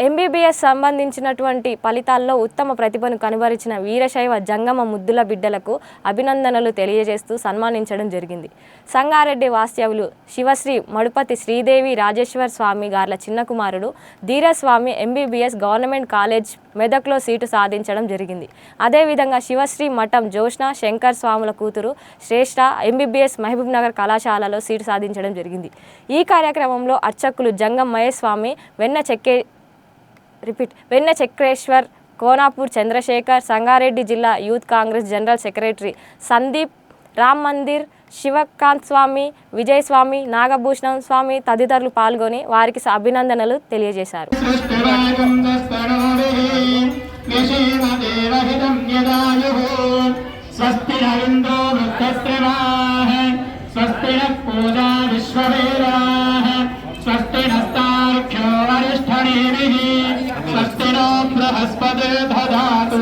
MBBS సంబంధించినటువంటి ఫలితాల్లో ఉత్తమ ప్రతిభను కనబరిచిన వీరశైవ జంగమ ముద్దుల బిడ్డలకు అభినందనలు తెలియజేస్తూ సన్మానించడం జరిగింది. సంగారెడ్డి వాస్తవ్యులు శివశ్రీ మడుపతి శ్రీదేవి రాజేశ్వర్ స్వామి గార్ల చిన్న కుమారుడు ధీరస్వామి ఎంబీబీఎస్ గవర్నమెంట్ కాలేజ్ మెదక్లో సీటు సాధించడం జరిగింది. అదేవిధంగా శివశ్రీ మఠం జోష్న శంకర్ స్వాముల కూతురు శ్రేష్ఠ ఎంబీబీఎస్ మహబూబ్ నగర్ కళాశాలలో సీటు సాధించడం జరిగింది. ఈ కార్యక్రమంలో అర్చకులు జంగం మహేష్ స్వామి, వెన్న చక్రేశ్వర్, కోనాపూర్ చంద్రశేఖర్, సంగారెడ్డి జిల్లా youth Congress general secretary Sandeep, Ram Mandir, Shivakant Swamy, Vijay Swamy, Nagabhushanam Swamy తదితరులు పాల్గొని వారికి అభినందనలు తెలియజేశారు. स्वस्ति नो बृहस्पति दधातु।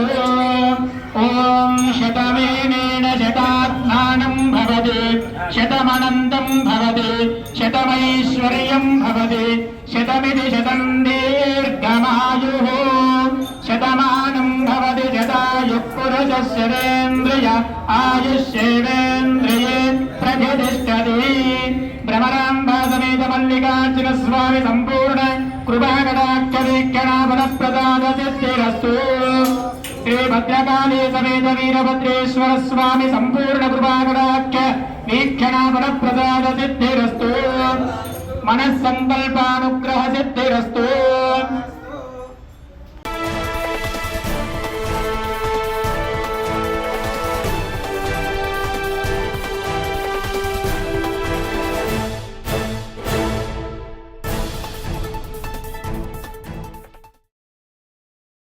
ओम शतमेनेन शतात्मानं भवति, शतमनन्तं भवति, शतमैश्वर्यं भवति, शतमिति शतं दीर्घमायुः, शतमानं भवति शतायुः पुरुषस्येन्द्रिय आयुष्येवेन्द्रिये प्रतिष्ठति। भ्रमराम्बा समेत मल्लिकार्जुन स्वामी संपूर्ण कृपाकटाक्षवीक्षणाफलप्रदानसिद्धिरस्तु। श्री भद्रकाली समेत वीरभद्रेश्वर स्वामी संपूर्ण कृपाकटाक्ष वीक्षणाफलप्रदानसिद्धिरस्तु। मनस्संकल्पानुग्रहसिद्धिरस्तु।